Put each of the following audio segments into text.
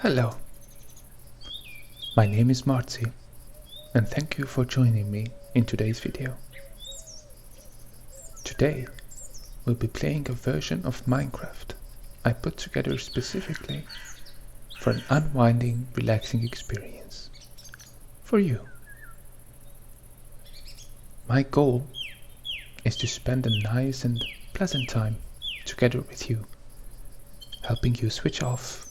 Hello, my name is Marty, and thank you for joining me in today's video. Today, we'll be playing a version of Minecraft I put together specifically for an unwinding, relaxing experience for you. My goal is to spend a nice and pleasant time together with you, helping you switch off,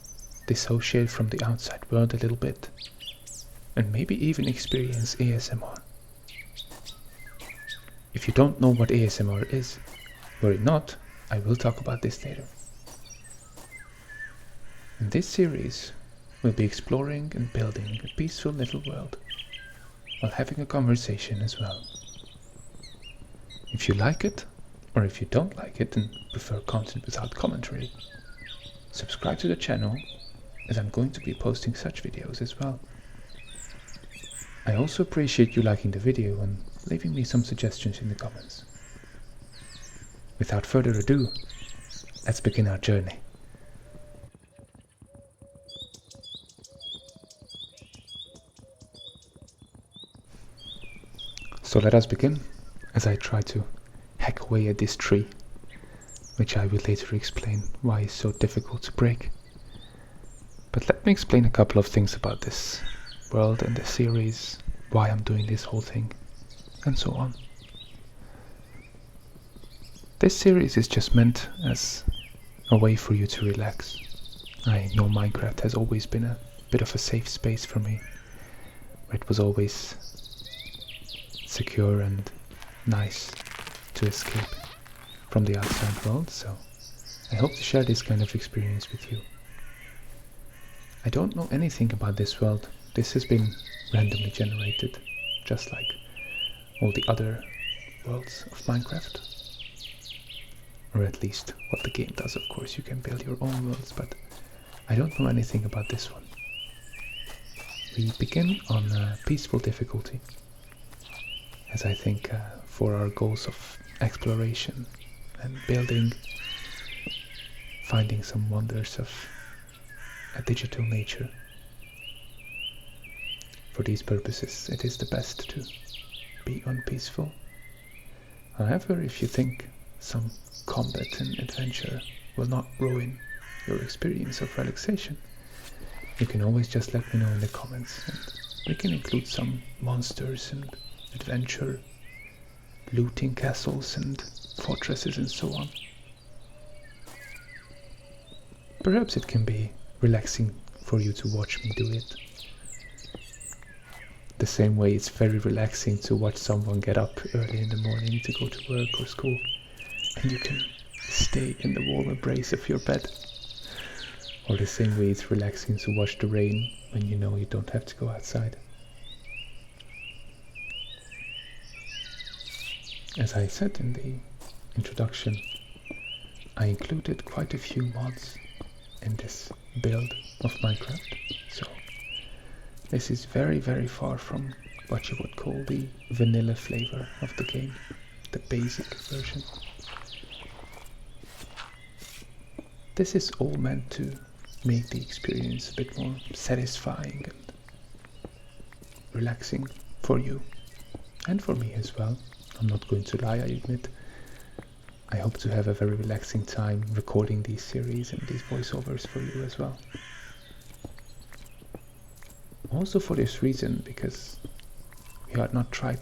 dissociate from the outside world a little bit, and maybe even experience ASMR. If you don't know what ASMR is, worry not, I will talk about this later. In this series, we'll be exploring and building a peaceful little world, while having a conversation as well. If you like it, or if you don't like it and prefer content without commentary, subscribe to the channel, as I'm going to be posting such videos as well. I also appreciate you liking the video and leaving me some suggestions in the comments. Without further ado, let's begin our journey. So let us begin, as I try to hack away at this tree, which I will later explain why it's so difficult to break. But let me explain a couple of things about this world and the series, why I'm doing this whole thing, and so on. This series is just meant as a way for you to relax. I know Minecraft has always been a bit of a safe space for me, where it was always secure and nice to escape from the outside world, so I hope to share this kind of experience with you. I don't know anything about this world. This has been randomly generated, just like all the other worlds of Minecraft. Or at least what the game does, of course. You can build your own worlds, but I don't know anything about this one. We begin on a peaceful difficulty, as I think for our goals of exploration and building, finding some wonders of a digital nature. For these purposes, it is the best to be on peaceful. However, if you think some combat and adventure will not ruin your experience of relaxation, you can always just let me know in the comments, and we can include some monsters and adventure, looting castles and fortresses and so on. Perhaps it can be relaxing for you to watch me do it. The same way it's very relaxing to watch someone get up early in the morning to go to work or school, and you can stay in the warm embrace of your bed. Or the same way it's relaxing to watch the rain when you know you don't have to go outside. As I said in the introduction, I included quite a few mods in this build of Minecraft, so this is very, very far from what you would call the vanilla flavor of the game, the basic version. This is all meant to make the experience a bit more satisfying and relaxing for you, and for me as well. I'm not going to lie, I admit. I hope to have a very relaxing time recording these series and these voiceovers for you as well. Also for this reason, because we are not trying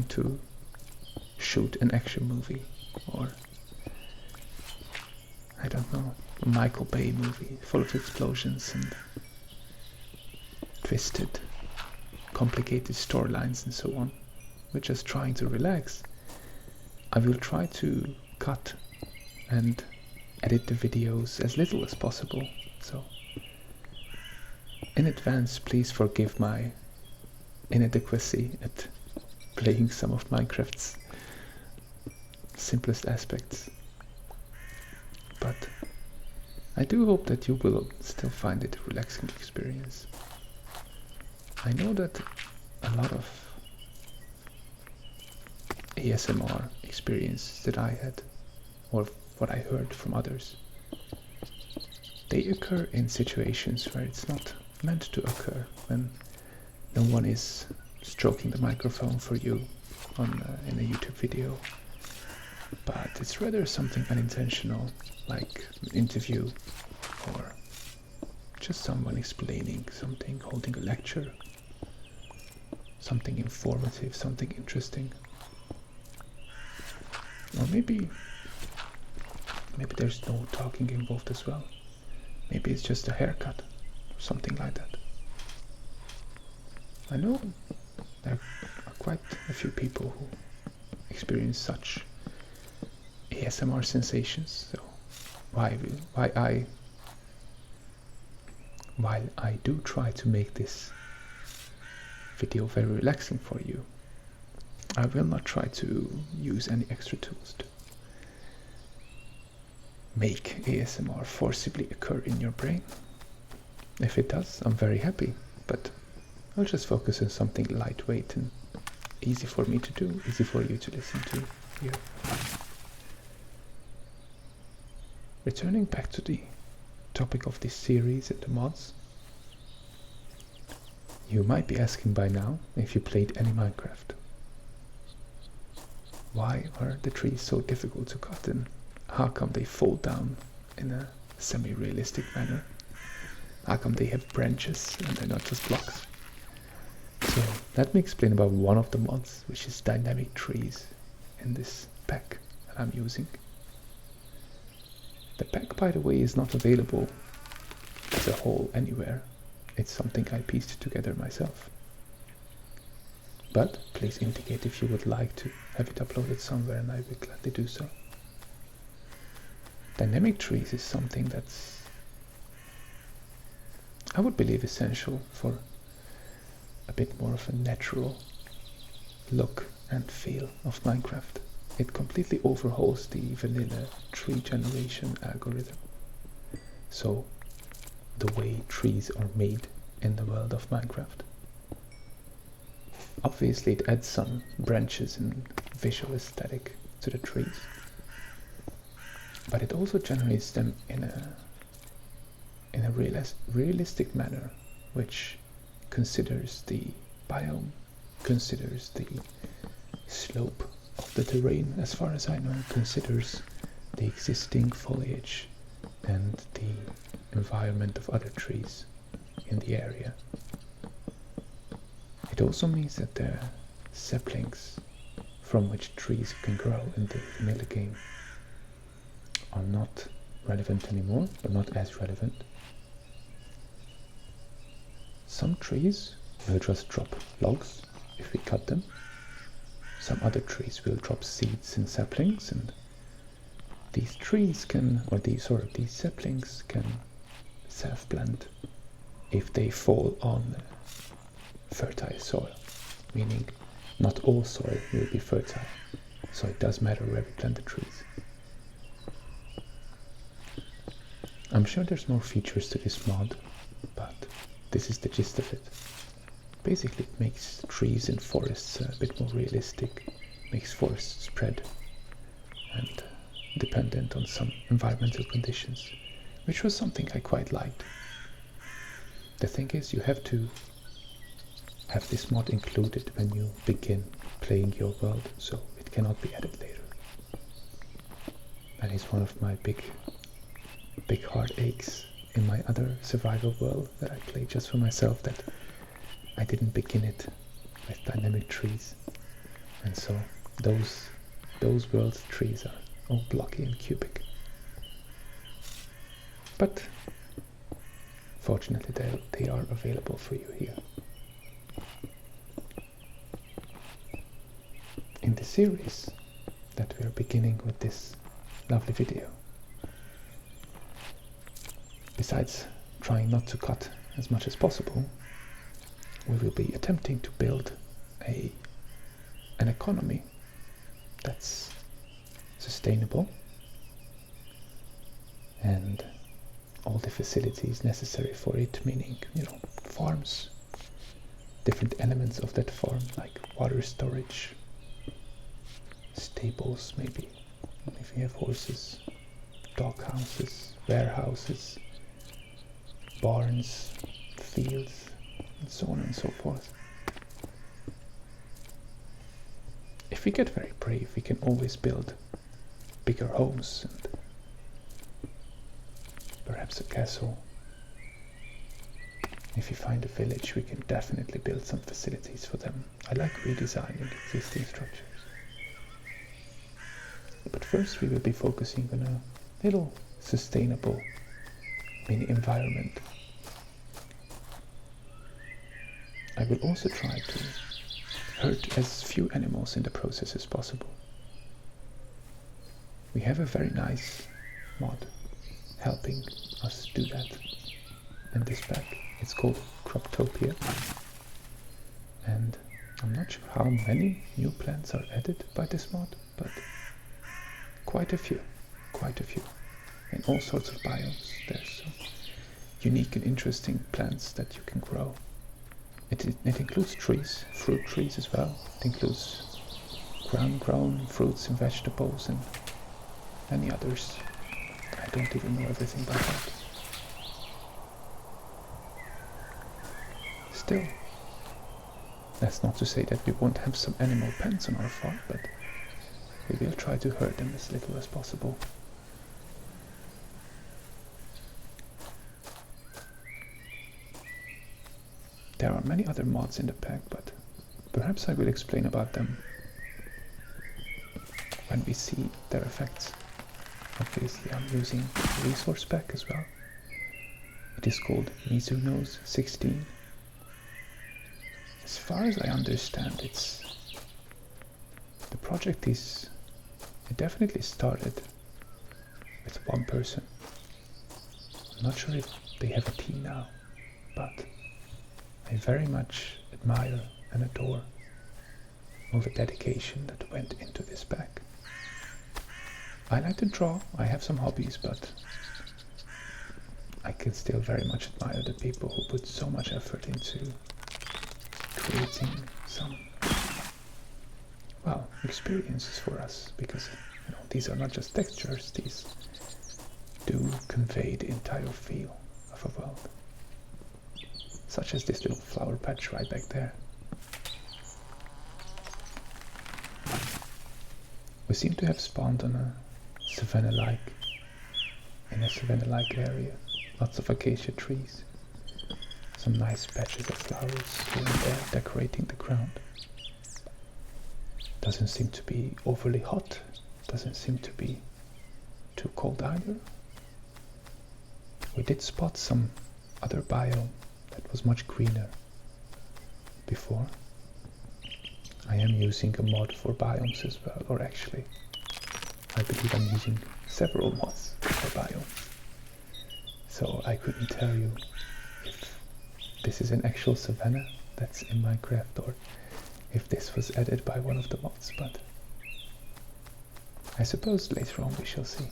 to shoot an action movie or, I don't know, a Michael Bay movie full of explosions and twisted, complicated storylines and so on. We're just trying to relax. I will try to cut and edit the videos as little as possible, so in advance please forgive my inadequacy at playing some of Minecraft's simplest aspects. But I do hope that you will still find it a relaxing experience. I know that a lot of ASMR experience that I had, or what I heard from others, They occur in situations where it's not meant to occur, when no one is stroking the microphone for you in a YouTube video, but it's rather something unintentional, like an interview or just someone explaining something, holding a lecture, something informative, something interesting. Or maybe there's no talking involved as well. Maybe it's just a haircut, something like that. I know there are quite a few people who experience such ASMR sensations, so while I do try to make this video very relaxing for you, I will not try to use any extra tools to make ASMR forcibly occur in your brain. If it does, I'm very happy, but I'll just focus on something lightweight and easy for me to do, easy for you to listen to here. Returning back to the topic of this series and the mods, you might be asking by now if you played any Minecraft. Why are the trees so difficult to cut, and how come they fall down in a semi-realistic manner? How come they have branches and they're not just blocks? So let me explain about one of the mods, which is dynamic trees, in this pack that I'm using. The pack, by the way, is not available as a whole anywhere. It's something I pieced together myself. But please indicate if you would like to have it uploaded somewhere, and I will gladly do so. Dynamic trees is something that's, I would believe, essential for a bit more of a natural look and feel of Minecraft. It completely overhauls the vanilla tree generation algorithm. So, the way trees are made in the world of Minecraft. Obviously it adds some branches and visual aesthetic to the trees, but it also generates them in a realistic manner, which considers the biome, considers the slope of the terrain, as far as I know, considers the existing foliage and the environment of other trees in the area. It also means that the saplings from which trees can grow in the vanilla game are not relevant anymore, or not as relevant. Some trees will just drop logs if we cut them. Some other trees will drop seeds and saplings, and these trees can, or these saplings can self-plant if they fall on fertile soil, meaning not all soil will be fertile, so it does matter where we plant the trees. I'm sure there's more features to this mod, but this is the gist of it. Basically it makes trees and forests a bit more realistic, makes forests spread and dependent on some environmental conditions, which was something I quite liked. The thing is, you have to have this mod included when you begin playing your world, so it cannot be added later. And it's one of my big heartaches in my other survival world that I play just for myself, that I didn't begin it with dynamic trees, and so those world's trees are all blocky and cubic. But fortunately they are available for you here. In the series that we are beginning with this lovely video, besides trying not to cut as much as possible, we will be attempting to build an economy that's sustainable, and all the facilities necessary for it, meaning, farms, different elements of that farm, like water storage, stables maybe, if you have horses, dog houses, warehouses, barns, fields, and so on and so forth. If we get very brave, we can always build bigger homes and perhaps a castle. If we find a village, we can definitely build some facilities for them. I like redesigning existing structures. But first we will be focusing on a little sustainable mini environment. I will also try to hurt as few animals in the process as possible. We have a very nice mod helping us do that in this pack. It's called Croptopia, and I'm not sure how many new plants are added by this mod, but quite a few, in all sorts of biomes. There's some unique and interesting plants that you can grow. It includes trees, fruit trees as well. It includes ground-grown fruits and vegetables and many others. I don't even know everything about that. Still, that's not to say that we won't have some animal pets on our farm, but we will try to hurt them as little as possible. There are many other mods in the pack, but perhaps I will explain about them when we see their effects. Obviously I'm using a resource pack as well. It is called Mizuno's 16. As far as I understand, the project it definitely started with one person. I'm not sure if they have a team now, but I very much admire and adore all the dedication that went into this pack. I like to draw, I have some hobbies, but I can still very much admire the people who put so much effort into creating some, well, experiences for us, because these are not just textures, these do convey the entire feel of a world. Such as this little flower patch right back there. We seem to have spawned on a savanna-like area. Lots of acacia trees. Some nice patches of flowers here and there decorating the ground. Doesn't seem to be overly hot. Doesn't seem to be too cold either. We did spot some other biome that was much greener before. I am using a mod for biomes as well, or actually I believe I'm using several mods for biomes. So I couldn't tell you if this is an actual savanna that's in Minecraft or if this was added by one of the mods, but I suppose later on we shall see.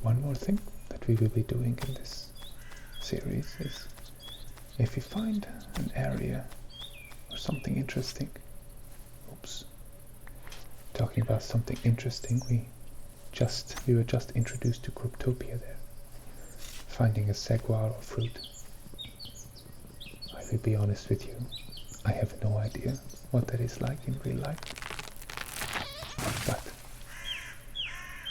One more thing that we will be doing in this series is, if we find an area or something interesting, talking about something interesting, we were just introduced to Croptopia there, finding a saguaro fruit. I will be honest with you, I have no idea what that is like in real life, but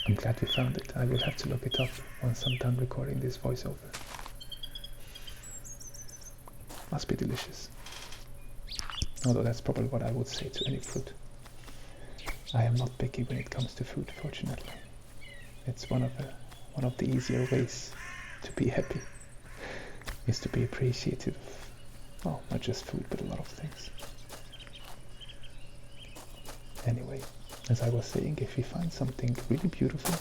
I'm glad we found it. I will have to look it up once I'm done recording this voiceover. Must be delicious. Although that's probably what I would say to any fruit. I am not picky when it comes to food, fortunately. It's one of the easier ways to be happy, is to be appreciative of, well, not just food, but a lot of things. Anyway, as I was saying, if we find something really beautiful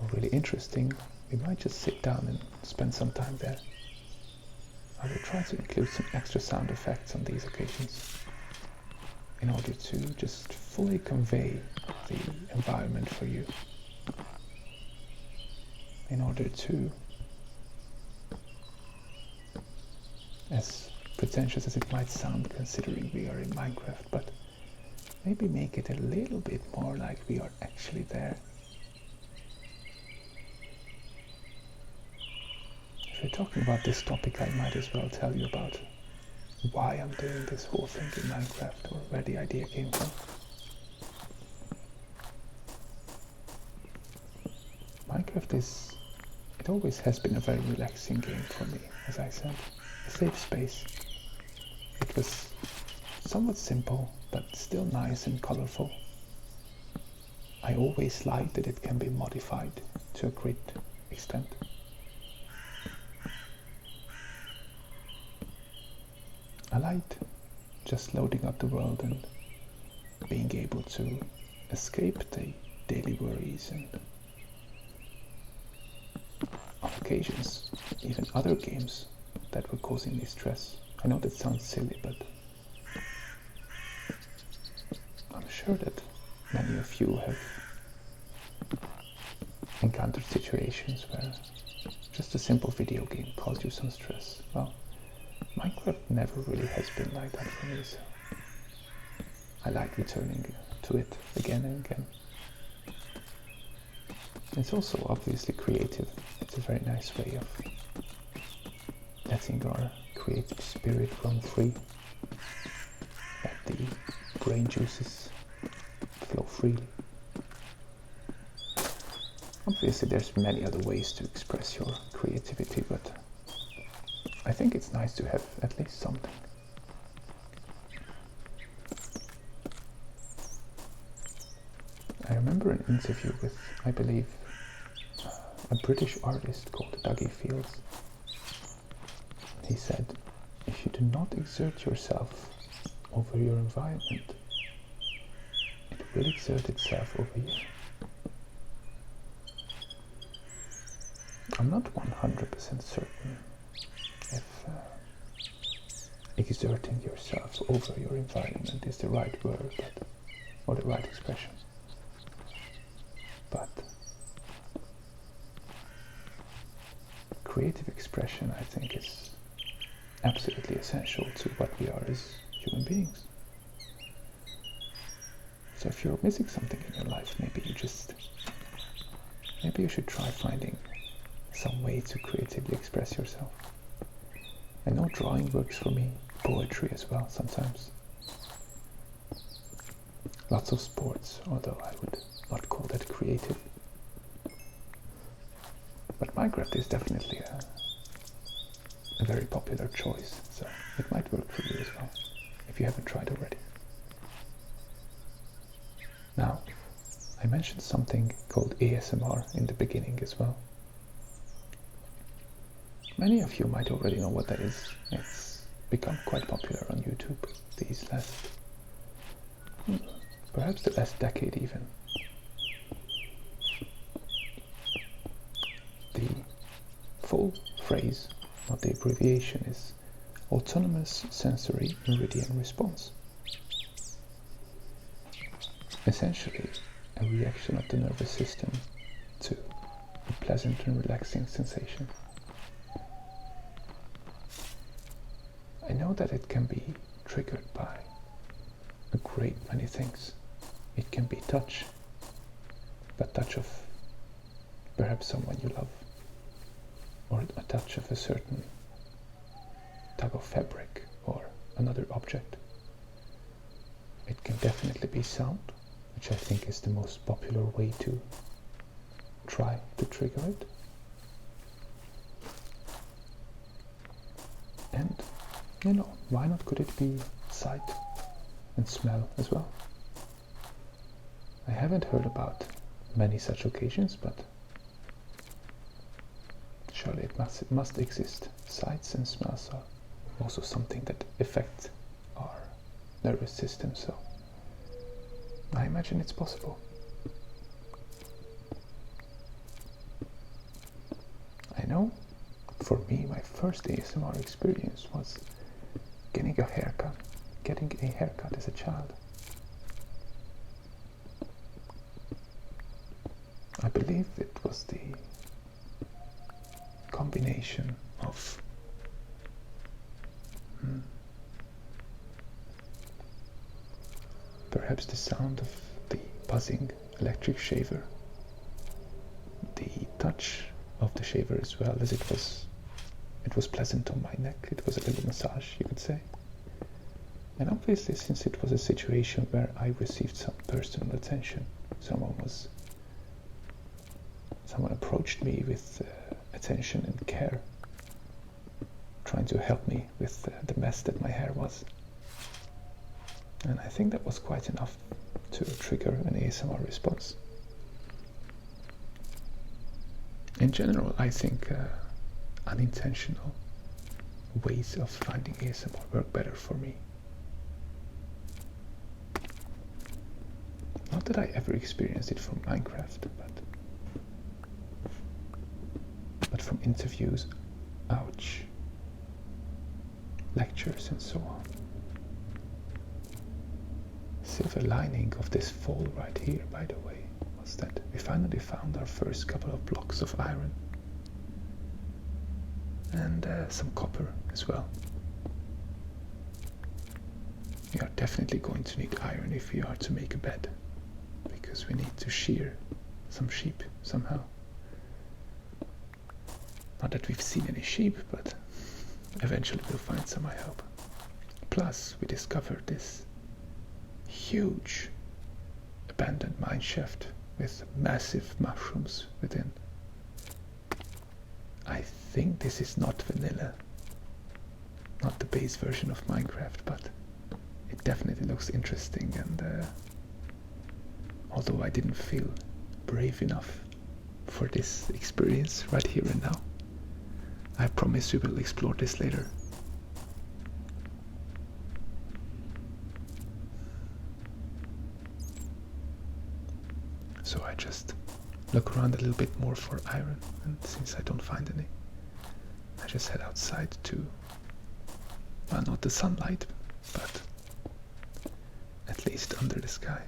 or really interesting, we might just sit down and spend some time there. I will try to include some extra sound effects on these occasions in order to just fully convey the environment for you, in order to, as pretentious as it might sound considering we are in Minecraft, but maybe make it a little bit more like we are actually there, we're talking about this topic, I might as well tell you about why I'm doing this whole thing in Minecraft, or where the idea came from. Minecraft it always has been a very relaxing game for me, as I said. A safe space. It was somewhat simple, but still nice and colorful. I always liked that it can be modified to a great extent. I liked just loading up the world and being able to escape the daily worries and on occasions even other games that were causing me stress. I know that sounds silly, but I'm sure that many of you have encountered situations where just a simple video game caused you some stress. Well, Minecraft never really has been like that for me, so I like returning to it again and again. It's also obviously creative. It's a very nice way of letting our creative spirit run free, let the brain juices flow freely. Obviously there's many other ways to express your creativity, but I think it's nice to have at least something. I remember an interview with, I believe, a British artist called Dougie Fields. He said, if you do not exert yourself over your environment, it will exert itself over you. I'm not 100% certain if exerting yourself over your environment is the right word, or the right expression. But creative expression, I think, is absolutely essential to what we are as human beings. So if you're missing something in your life, maybe you should try finding some way to creatively express yourself. I know drawing works for me, poetry as well sometimes. Lots of sports, although I would not call that creative. But Minecraft is definitely a very popular choice, so it might work for you as well, if you haven't tried already. Now, I mentioned something called ASMR in the beginning as well. Many of you might already know what that is. It's become quite popular on YouTube these perhaps the last decade even. The full phrase, or the abbreviation, is Autonomous Sensory Meridian Response. Essentially, a reaction of the nervous system to a pleasant and relaxing sensation. I know that it can be triggered by a great many things. It can be touch, but touch of perhaps someone you love, or a touch of a certain type of fabric or another object. It can definitely be sound, which I think is the most popular way to try to trigger it. And, why not could it be sight and smell as well? I haven't heard about many such occasions, but surely it must exist. Sights and smells are also something that affect our nervous system, so I imagine it's possible. I know, for me, my first ASMR experience was getting a haircut as a child. I believe it was the combination of perhaps the sound of the buzzing electric shaver, the touch of the shaver as well, as it was It was pleasant on my neck. It was a little massage, you could say. And obviously, since it was a situation where I received some personal attention, someone approached me with attention and care, trying to help me with the mess that my hair was. And I think that was quite enough to trigger an ASMR response. In general, I think unintentional ways of finding ASMR work better for me. Not that I ever experienced it from Minecraft, but from interviews, ouch, lectures and so on. Silver lining of this fall right here, by the way, was that we finally found our first couple of blocks of iron. And some copper as well. We are definitely going to need iron if we are to make a bed, because we need to shear some sheep somehow. Not that we've seen any sheep, but eventually we'll find some, I hope. Plus, we discovered this huge abandoned mine shaft with massive mushrooms within. I think this is not vanilla, not the base version of Minecraft, but it definitely looks interesting, and although I didn't feel brave enough for this experience right here and now, I promise we will explore this later. So I just look around a little bit more for iron, and since I don't find any, I just head outside to, well, not the sunlight, but at least under the sky.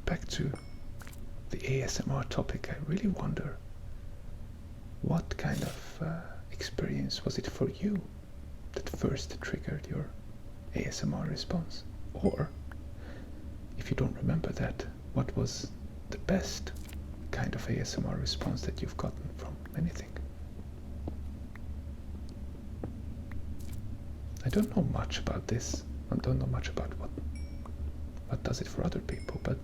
Back to the ASMR topic, I really wonder what kind of experience was it for you that first triggered your ASMR response? Or, if you don't remember that, what was the best kind of ASMR response that you've gotten from anything? I don't know much about this. I don't know much about what does it for other people, but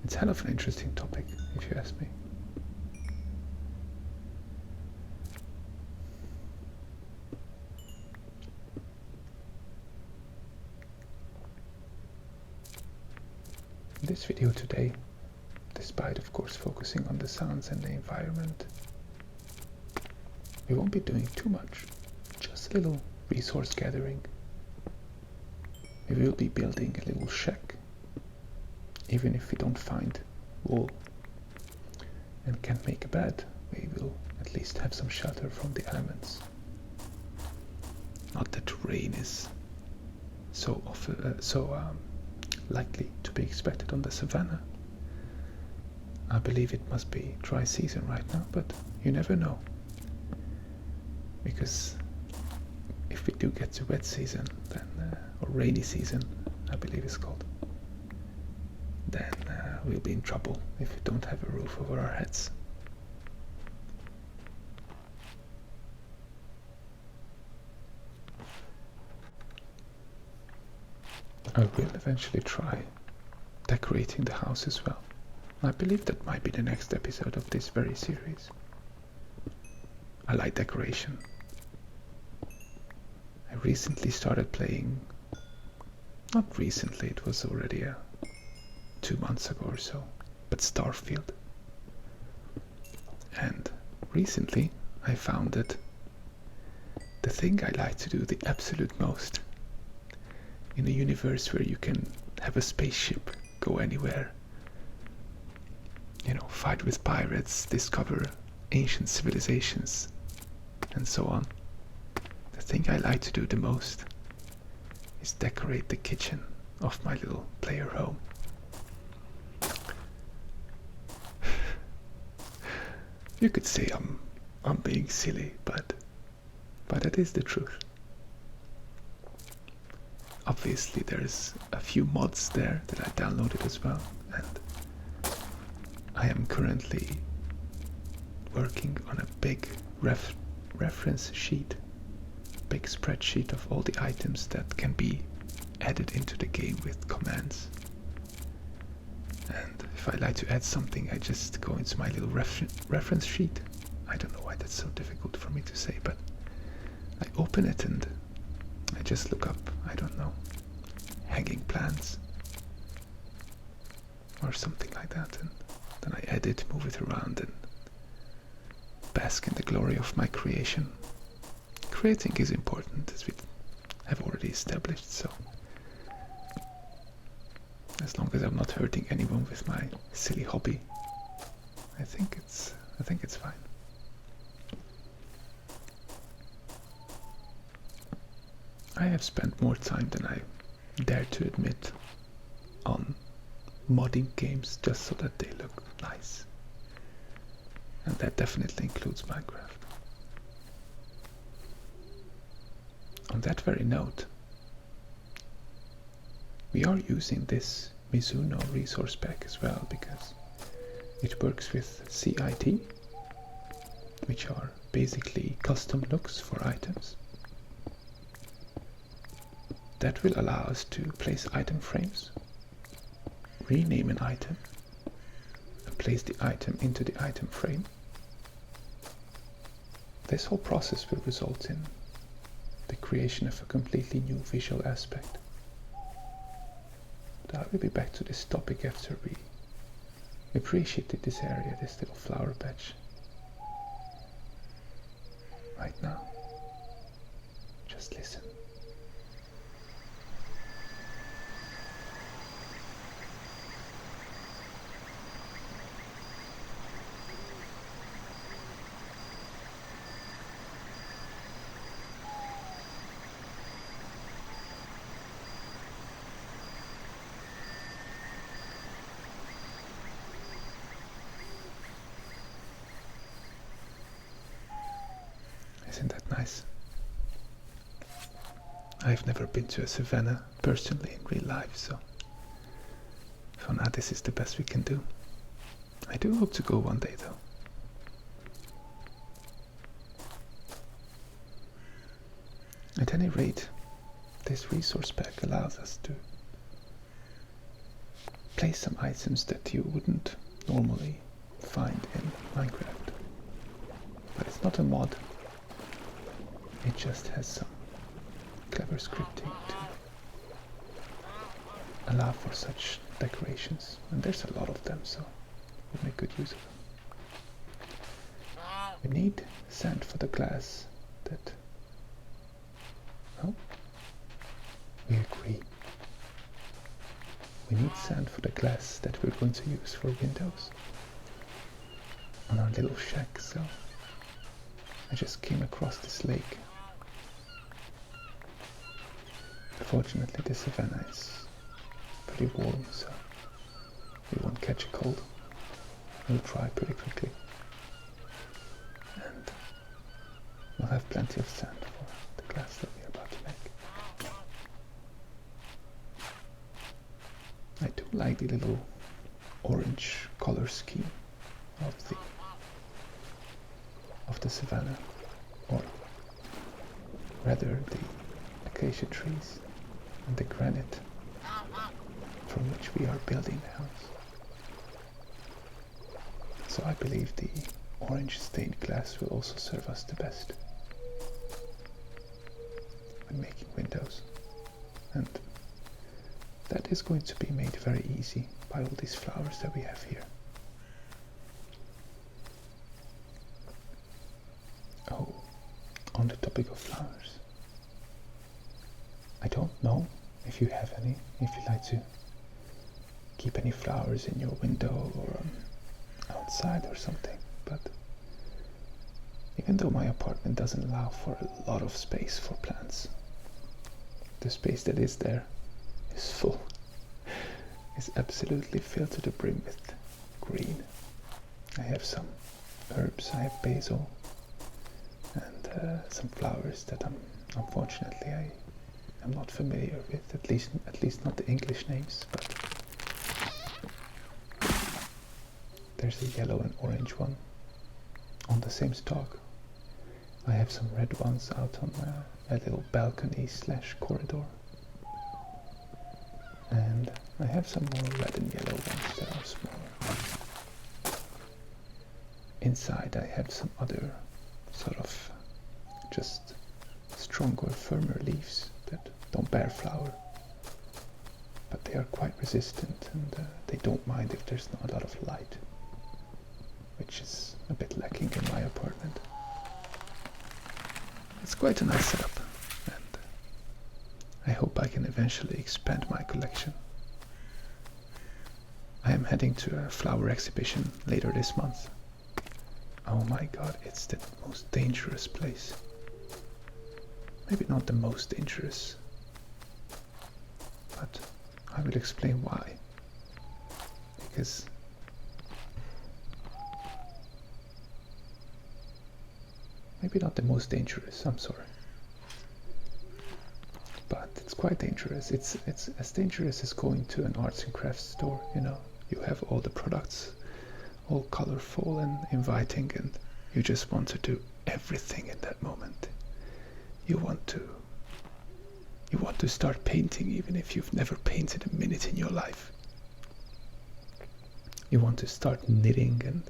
it's hell of an interesting topic, if you ask me. In this video today, despite of course focusing on the sounds and the environment, we won't be doing too much, just a little resource gathering. We will be building a little shack, even if we don't find wool and can't make a bed, we will at least have some shelter from the elements. Not that rain is so likely to be expected on the savannah. I believe it must be dry season right now, but you never know. Because if we do get to wet season, then, or rainy season, I believe it's called, then we'll be in trouble if we don't have a roof over our heads. I will eventually try decorating the house as well. I believe that might be the next episode of this very series. I like decoration. I recently started playing, not recently, it was already 2 months ago or so, but Starfield. And recently I found that the thing I like to do the absolute most in a universe where you can have a spaceship, go anywhere, you know, fight with pirates, discover ancient civilizations, and so on. The thing I like to do the most is decorate the kitchen of my little player home. You could say I'm being silly, but that is the truth. Obviously there's a few mods there that I downloaded as well, and I am currently working on a big reference sheet, big spreadsheet of all the items that can be added into the game with commands. And if I like to add something, I just go into my little reference sheet. I don't know why that's so difficult for me to say, but I open it and I just look up, I don't know, hanging plants or something like that, and then I edit, move it around, and bask in the glory of my creation. Creating is important, as we have already established, so as long as I'm not hurting anyone with my silly hobby, I think it's fine. I have spent more time than I dare to admit on modding games just so that they look nice. And that definitely includes Minecraft. On that very note, we are using this Mizuno resource pack as well because it works with CIT, which are basically custom looks for items. That will allow us to place item frames, rename an item, and place the item into the item frame. This whole process will result in the creation of a completely new visual aspect. But I will be back to this topic after we appreciated this area, this little flower patch. Right now, just listen. Isn't that nice? I've never been to a savanna personally in real life, so for now this is the best we can do. I do hope to go one day though. At any rate, this resource pack allows us to place some items that you wouldn't normally find in Minecraft. But it's not a mod. It just has some clever scripting to allow for such decorations, and there's a lot of them, so we'll make good use of them. We need sand for the glass that... Oh, we agree. We need sand for the glass that we're going to use for windows on our little shack, so I just came across this lake. Fortunately, the savanna is pretty warm, so we won't catch a cold. We'll dry pretty quickly. And we'll have plenty of sand for the glass that we're about to make. I do like the little orange color scheme of the savanna, or rather the acacia trees and the granite from which we are building the house. So I believe the orange stained glass will also serve us the best when making windows, and that is going to be made very easy by all these flowers that we have here. Oh, on the topic of flowers, I don't know if you have any, if you like to keep any flowers in your window or outside or something, but even though my apartment doesn't allow for a lot of space for plants, the space that is there is full, is absolutely filled to the brim with green. I have some herbs, I have basil, and some flowers that unfortunately I'm not familiar with, at least not the English names, but there's a yellow and orange one on the same stalk. I have some red ones out on a little balcony / corridor. And I have some more red and yellow ones that are smaller. Inside I have some other sort of just stronger, firmer leaves that don't bear flower. But they are quite resistant, and they don't mind if there's not a lot of light, which is a bit lacking in my apartment. It's quite a nice setup, and I hope I can eventually expand my collection. I am heading to a flower exhibition later this month. Oh my god, it's the most dangerous place. Maybe not the most dangerous, but I will explain why. Because maybe not the most dangerous, I'm sorry. But it's quite dangerous. It's as dangerous as going to an arts and crafts store, you know. You have all the products, all colorful and inviting, and you just want to do everything in that moment. You want to start painting even if you've never painted a minute in your life. You want to start knitting and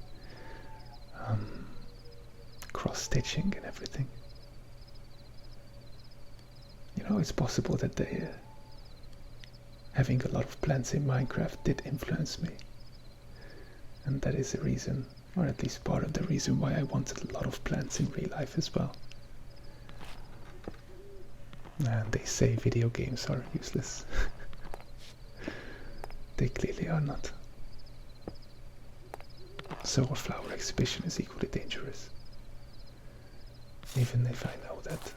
cross-stitching and everything. You know, it's possible that having a lot of plants in Minecraft did influence me. And that is the reason, or at least part of the reason, why I wanted a lot of plants in real life as well. And they say video games are useless. They clearly are not. So a flower exhibition is equally dangerous. Even if I know that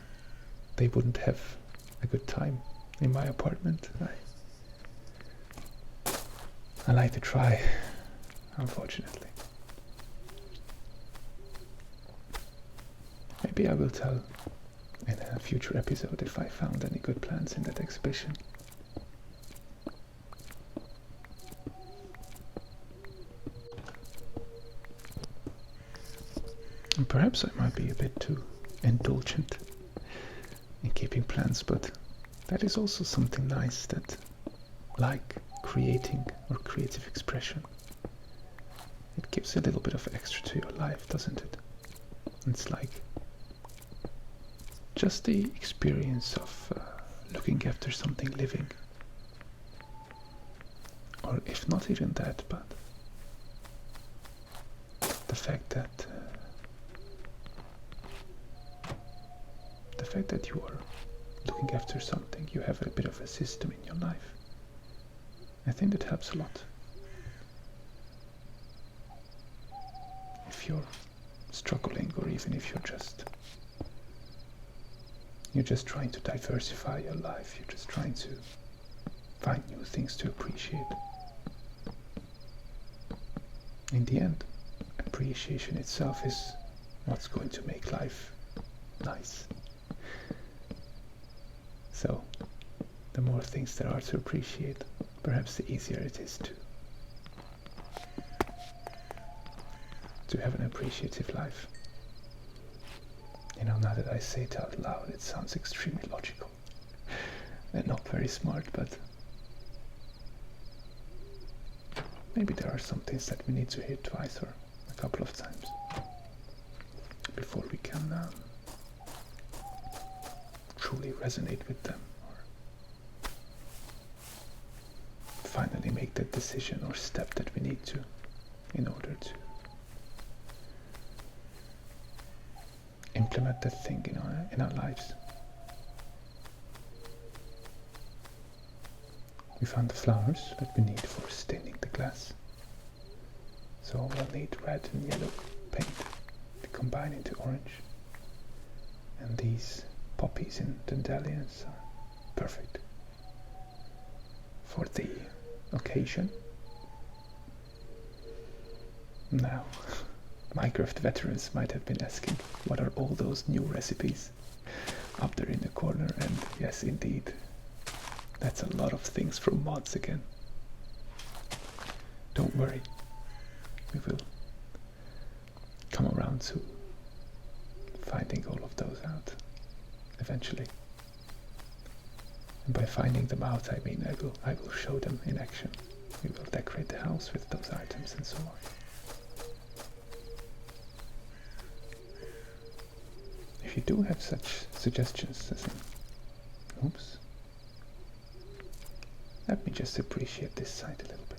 they wouldn't have a good time in my apartment, I like to try, unfortunately. Maybe I will tell in a future episode if I found any good plants in that exhibition. And perhaps I might be a bit too indulgent in keeping plants, but that is also something nice, that, like creating or creative expression, it gives a little bit of extra to your life, doesn't it? It's like just the experience of looking after something living, or if not even that, but the fact that you are looking after something, you have a bit of a system in your life. I think that helps a lot. If you're struggling, or even if you're just trying to diversify your life, you're just trying to find new things to appreciate. In the end, appreciation itself is what's going to make life nice. So, the more things there are to appreciate, perhaps the easier it is to have an appreciative life. You know, now that I say it out loud, it sounds extremely logical and not very smart, but maybe there are some things that we need to hear twice or a couple of times before we can truly resonate with them, or finally make that decision or step that we need to in order to implement that thing in our lives. We found the flowers that we need for staining the glass. So we'll need red and yellow paint to combine into orange. And these poppies and dandelions are perfect for the occasion. Now, Minecraft veterans might have been asking, what are all those new recipes up there in the corner? And yes, indeed, that's a lot of things from mods again. Don't worry, we will come around to finding all of those out eventually. And by finding them out, I mean I will show them in action. We will decorate the house with those items and so on. If you do have such suggestions, as in, oops, let me just appreciate this site a little bit.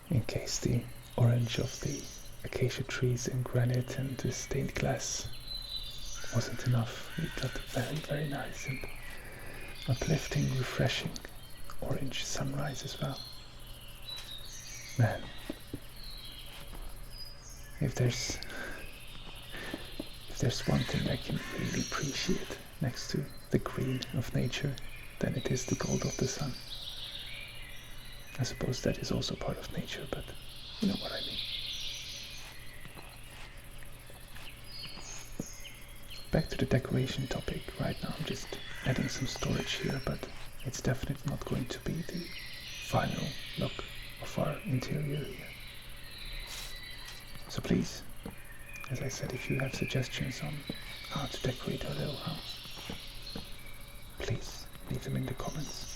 In case the orange of the acacia trees and granite and the stained glass wasn't enough, we got a very, very nice and uplifting, refreshing orange sunrise as well. Man, if there's one thing I can really appreciate next to the green of nature, then it is the gold of the sun. I suppose that is also part of nature, but you know what I mean. Back to the decoration topic. Right now I'm just adding some storage here, but it's definitely not going to be the final look of our interior here. So please, as I said, if you have suggestions on how to decorate our little house, please leave them in the comments.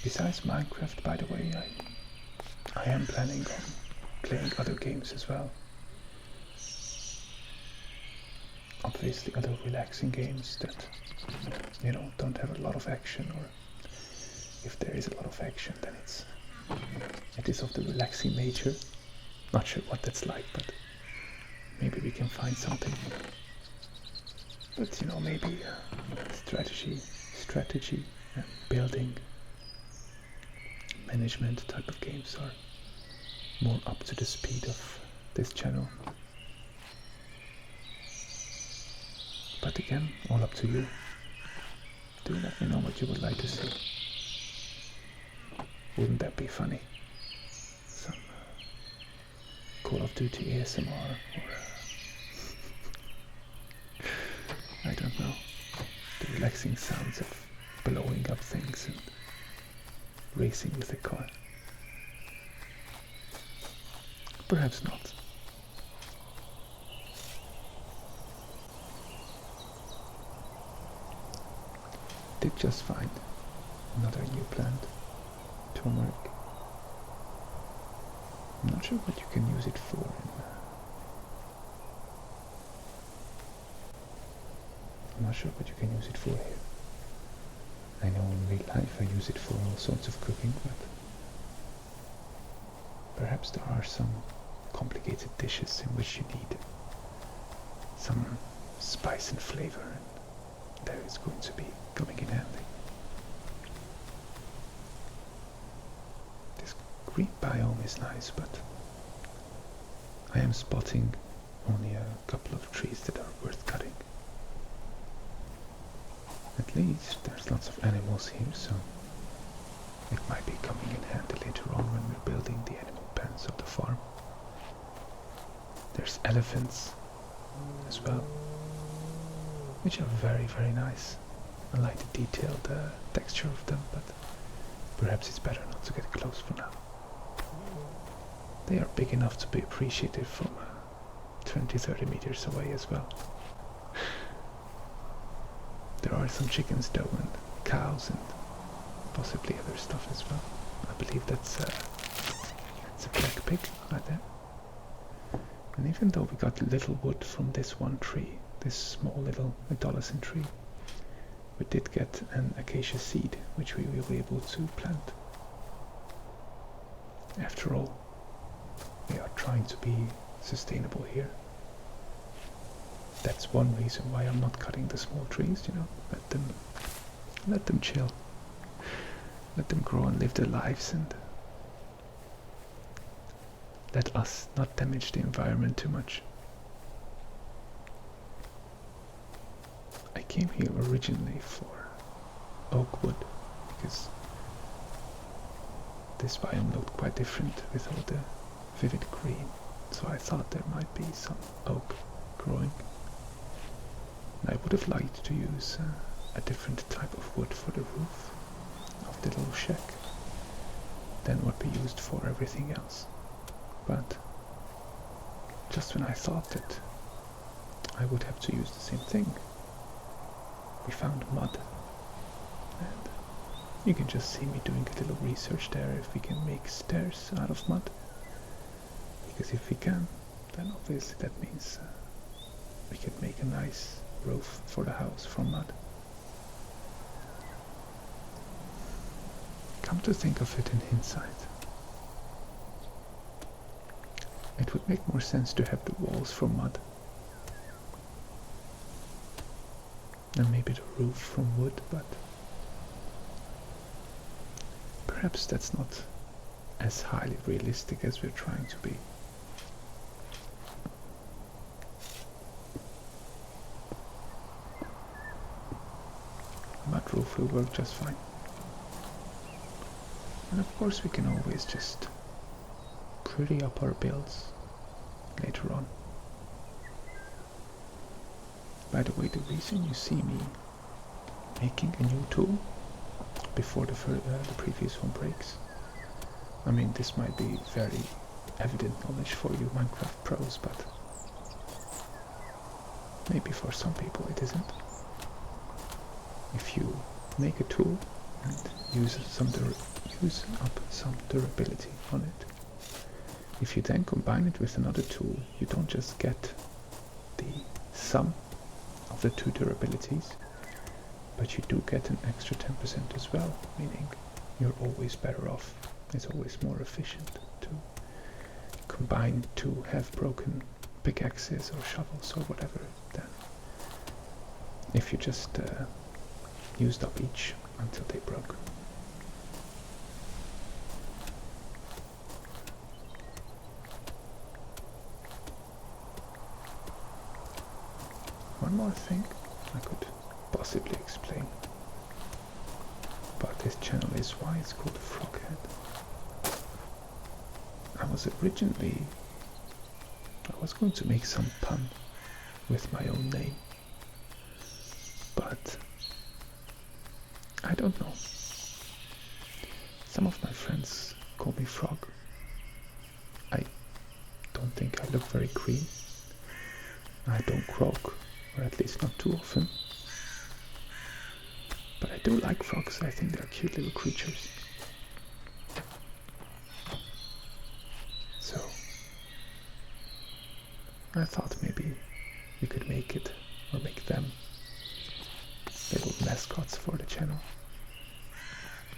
Besides Minecraft, by the way, I am planning on playing other games as well. Obviously other relaxing games that, you know, don't have a lot of action, or if there is a lot of action, then it is of the relaxing nature. Not sure what that's like, but maybe we can find something. But you know, maybe strategy, building, management type of games are more up to the speed of this channel. But again, all up to you. Do let me know what you would like to see. Wouldn't that be funny? Some Call of Duty ASMR, or I don't know, the relaxing sounds of blowing up things and racing with a car. Perhaps not. Did just find another new plant, turmeric. I'm not sure what you can use it for. I'm not sure what you can use it for here. I know in real life I use it for all sorts of cooking, but perhaps there are some complicated dishes in which you need some spice and flavor, and there it's going to be coming in handy. This green biome is nice, but I am spotting only a couple of trees that are worth cutting. At least there's lots of animals here, so it might be coming in handy later on when we're building the animal pens of the farm. There's elephants as well, which are very, very nice. I like the detailed texture of them, but perhaps it's better not to get close for now. They are big enough to be appreciated from 20-30 meters away as well. There are some chickens though, and cows, and possibly other stuff as well. I believe that's a black pig right there. And even though we got little wood from this one tree, this small little adolescent tree, we did get an acacia seed, which we will be able to plant. After all, we are trying to be sustainable here. That's one reason why I'm not cutting the small trees, you know, let them chill. let them grow and live their lives, and let us not damage the environment too much. I came here originally for oak wood because this biome looked quite different with all the vivid green, so I thought there might be some oak growing. And I would have liked to use a different type of wood for the roof of the little shack than what we used for everything else. But just when I thought that I would have to use the same thing, we found mud. And you can just see me doing a little research there if we can make stairs out of mud. Because if we can, then obviously that means we can make a nice roof for the house from mud. Come to think of it in hindsight, it would make more sense to have the walls from mud and maybe the roof from wood, but perhaps that's not as highly realistic as we're trying to be. Mud roof will work just fine. And of course we can always just pretty up our builds later on. By the way, the reason you see me making a new tool before the previous one breaks, I mean, this might be very evident knowledge for you Minecraft pros, but maybe for some people it isn't. If you make a tool and use up some durability on it, if you then combine it with another tool, you don't just get the sum of the two durabilities, but you do get an extra 10% as well, meaning you're always better off. It's always more efficient to combine two half-broken pickaxes or shovels or whatever than if you just used up each until they broke. One more thing I could possibly explain about this channel is why it's called Froghead. I was going to make some pun with my own name, but I don't know. Some of my friends call me Frog. I don't think I look very green. I don't croak, or at least not too often. But I do like frogs. I think they're cute little creatures. So I thought maybe we could make it, or make them, little mascots for the channel.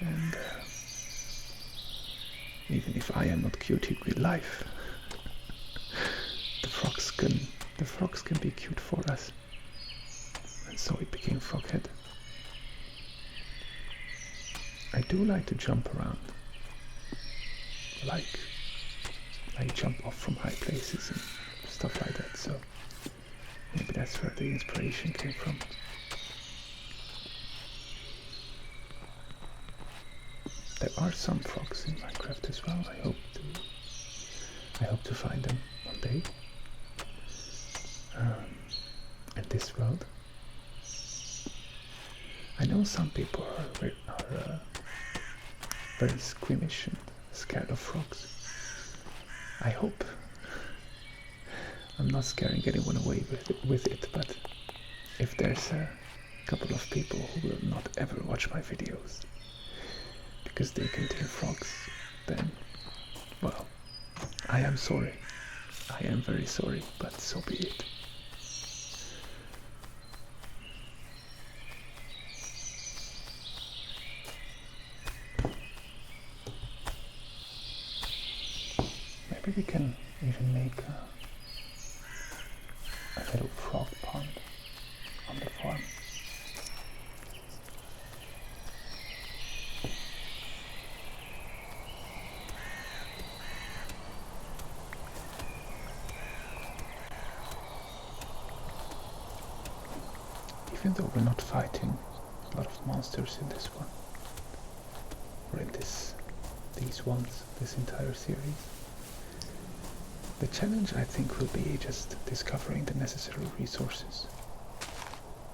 And even if I am not cute in real life, the frogs can be cute for us. And so it became Froghead. I do like to jump around, like I jump off from high places and stuff like that, so maybe that's where the inspiration came from. There are some frogs in Minecraft as well. I hope to find them one day. In this world, I know some people are very squeamish and scared of frogs. I hope I'm not scaring anyone away with it, but if there's a couple of people who will not ever watch my videos because they contain frogs, then, well, I am sorry. I am very sorry, but so be it. Maybe we can even make a little frog pond on the farm. Even though we're not fighting a lot of monsters in this one, or in this entire series, the challenge I think will be just discovering the necessary resources,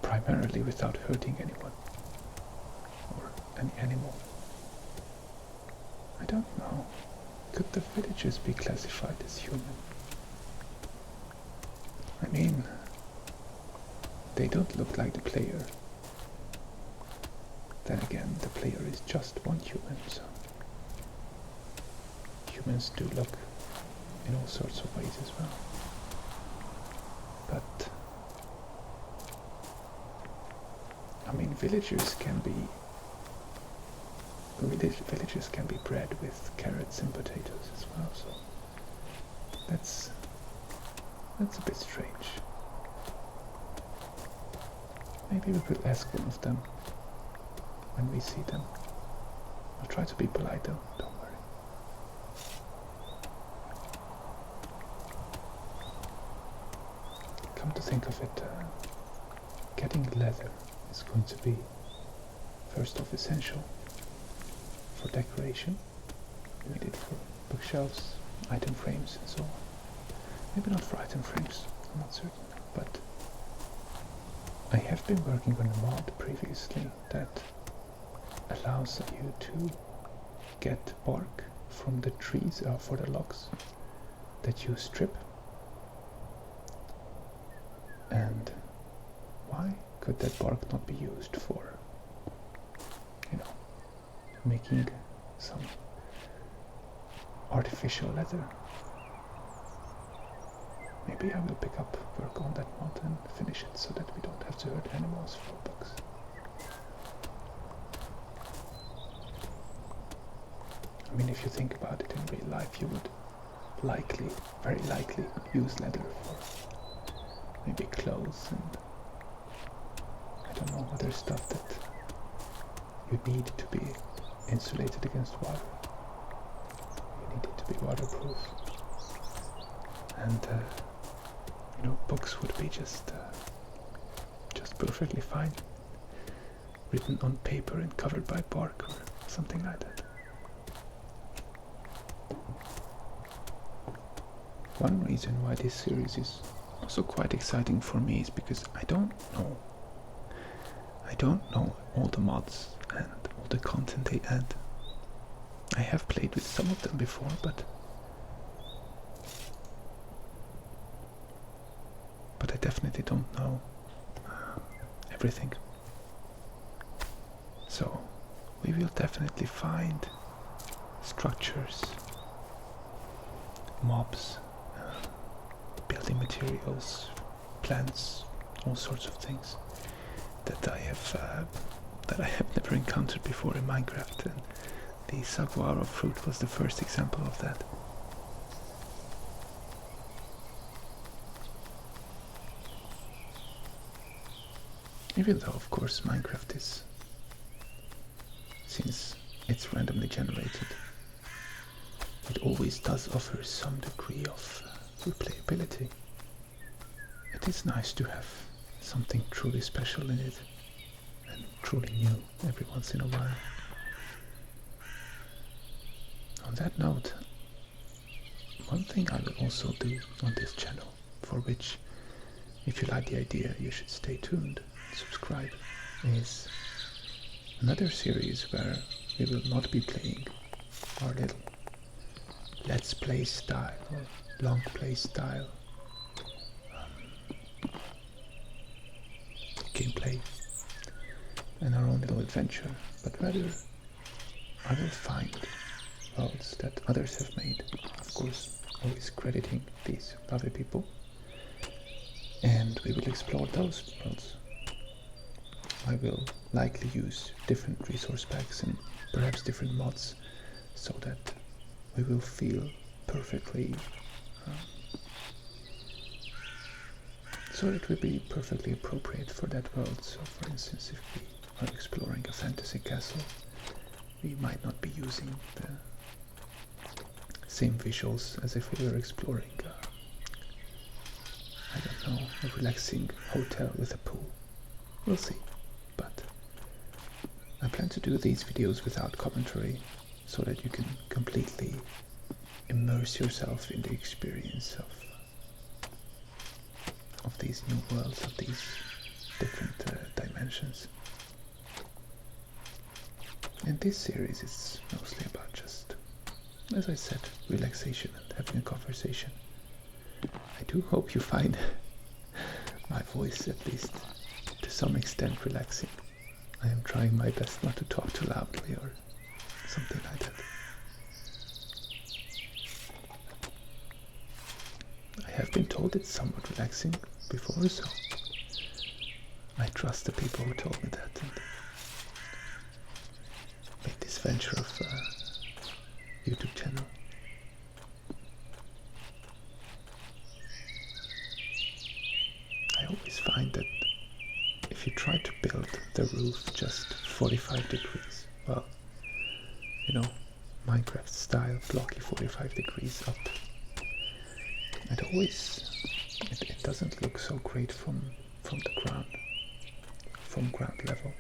primarily without hurting anyone or any animal. I don't know. Could the villagers be classified as human? I mean, they don't look like the player. Then again, the player is just one human, so humans do look in all sorts of ways as well. But I mean, villagers can be bred with carrots and potatoes as well, so that's a bit strange. Maybe we could ask one of them when we see them. I'll try to be polite though, don't worry. Come to think of it, getting leather is going to be first off essential for decoration. We need it for bookshelves, item frames and so on. Maybe not for item frames, I'm not certain, but I have been working on a mod previously that allows you to get bark from the trees, for the logs that you strip. And why could that bark not be used for, making some artificial leather? Maybe I will pick up work on that mod and finish it so that we don't have to hurt animals for books. I mean, if you think about it in real life, you would very likely use leather for maybe clothes and I don't know, other stuff that you need to be insulated against water. You need it to be waterproof. And books would be just perfectly fine, written on paper and covered by bark or something like that. One reason why this series is also quite exciting for me is because I don't know all the mods and all the content they add. I have played with some of them before, but I definitely don't know everything. So we will definitely find structures, mobs, building materials, plants, all sorts of things that I have never encountered before in Minecraft, and the saguaro fruit was the first example of that. Even though, of course, Minecraft is, since it's randomly generated, it always does offer some degree of replayability. It is nice to have something truly special in it and truly new every once in a while. On that note, one thing I will also do on this channel, for which, if you like the idea, you should stay tuned, subscribe, is another series where we will not be playing our little let's play style or long play style gameplay and our own little adventure, but rather I will find worlds that others have made, of course always crediting these other people, and we will explore those worlds. I will likely use different resource packs and perhaps different mods so that we will feel perfectly so it will be perfectly appropriate for that world. So for instance, if we are exploring a fantasy castle, we might not be using the same visuals as if we were exploring I don't know, a relaxing hotel with a pool. We'll see. But I plan to do these videos without commentary so that you can completely immerse yourself in the experience of these new worlds, of these different dimensions. And this series is mostly about just, as I said, relaxation and having a conversation. I do hope you find my voice at least to some extent relaxing. I am trying my best not to talk too loudly or something like that. I have been told it's somewhat relaxing before, so I trust the people who told me that and made this venture of a YouTube channel. I always find that if you try to build the roof just 45 degrees, well, you know, Minecraft style, blocky 45 degrees up, it doesn't look so great from the ground, from ground level.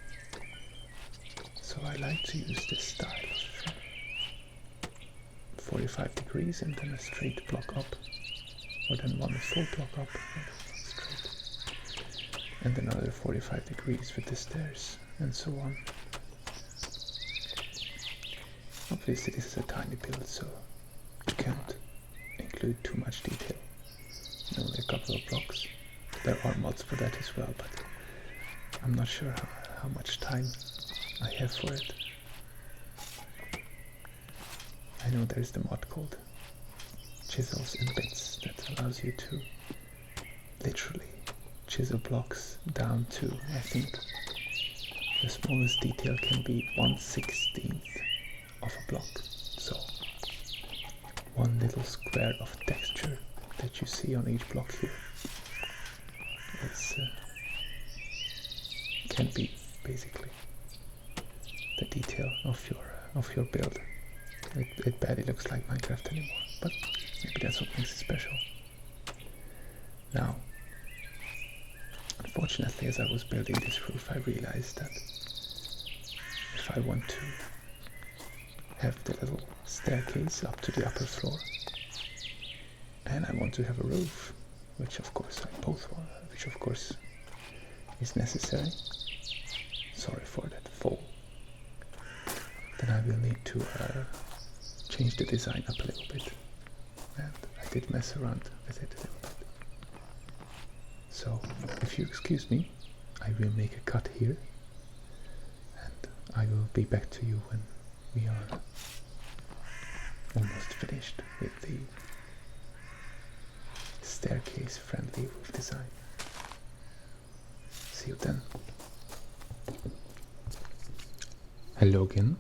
So I like to use this style of 45 degrees and then a straight block up, or then one full block up, straight, and another 45 degrees with the stairs, and so on. Obviously this is a tiny build, so you can't include too much detail. Only a couple of blocks. There are mods for that as well, but I'm not sure how much time I have for it. I know there's the mod called Chisels and Bits that allows you to literally chisel blocks down to, I think, the smallest detail can be 1/16 of a block. So one little square of texture that you see on each block here can be basically the detail of your build. It barely looks like Minecraft anymore, but maybe that's what makes it special. Now, unfortunately, as I was building this roof, I realized that if I want to have the little staircase up to the upper floor, and I want to have a roof, which of course I both want, which of course is necessary. Sorry for that fall. Then I will need to change the design up a little bit, and I did mess around with it a little bit. So if you excuse me, I will make a cut here, and I will be back to you when we are almost finished with the staircase friendly roof design. See you then. Hello again.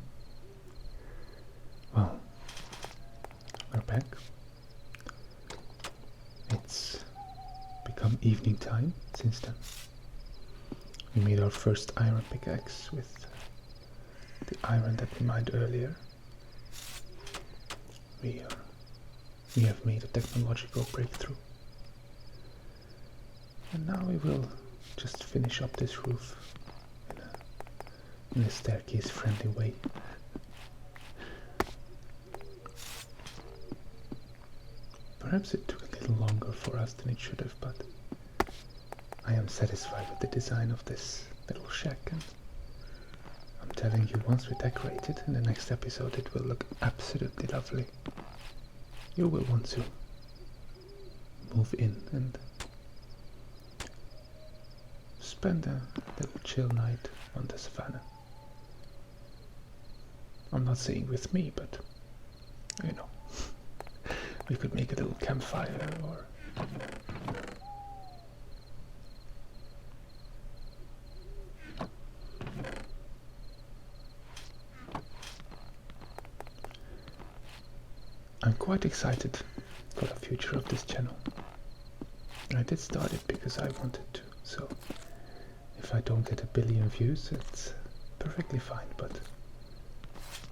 Well, we're back. It's become evening time since then. We made our first iron pickaxe with the iron that we mined earlier. We have made a technological breakthrough. And now we will just finish up this roof in a staircase friendly way. Perhaps it took a little longer for us than it should have, but I am satisfied with the design of this little shack, and I'm telling you, once we decorate it in the next episode, it will look absolutely lovely. You will want to move in and spend a little chill night on the savannah. I'm not saying with me, but you know, we could make a little campfire or I'm quite excited for the future of this channel. I did start it because I wanted to, so if I don't get 1 billion views, it's perfectly fine, but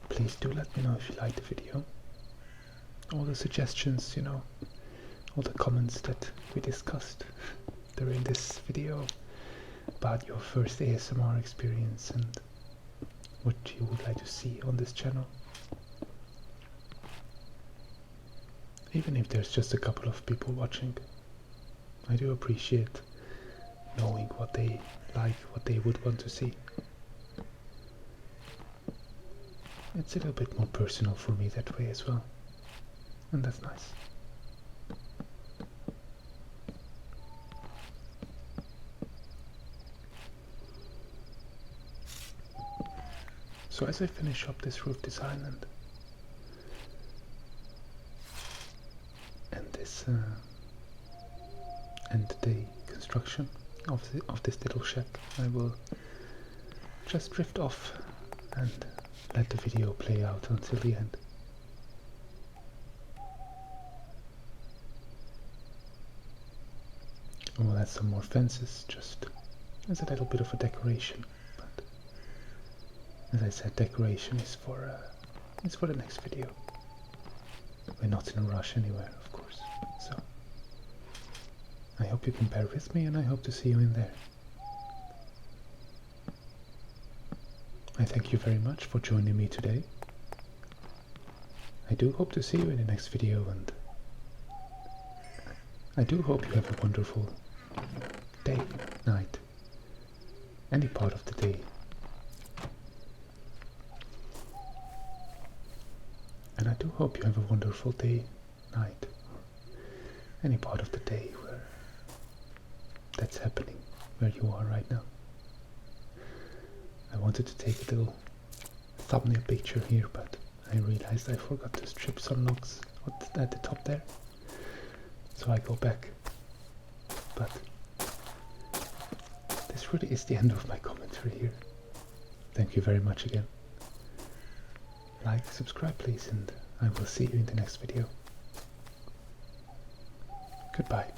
please do let me know if you like the video. All the suggestions, you know, all the comments that we discussed during this video about your first ASMR experience and what you would like to see on this channel. Even if there's just a couple of people watching, I do appreciate knowing what they like, what they would want to see. It's a little bit more personal for me that way as well, and that's nice. So as I finish up this roof design and this and the construction of this little shack, I will just drift off and let the video play out until the end. We'll add some more fences just as a little bit of a decoration, but as I said, decoration is for the next video. We're not in a rush anywhere, of course, so I hope you can bear with me and I hope to see you in there. I thank you very much for joining me today. I do hope to see you in the next video, and I do hope you have a wonderful day, night, any part of the day. And I do hope you have a wonderful day, night, any part of the day where that's happening, where you are right now. I wanted to take a little thumbnail picture here, but I realized I forgot to strip some logs at the top there. So I go back. But this really is the end of my commentary here. Thank you very much again. Like, subscribe please, and I will see you in the next video. Goodbye.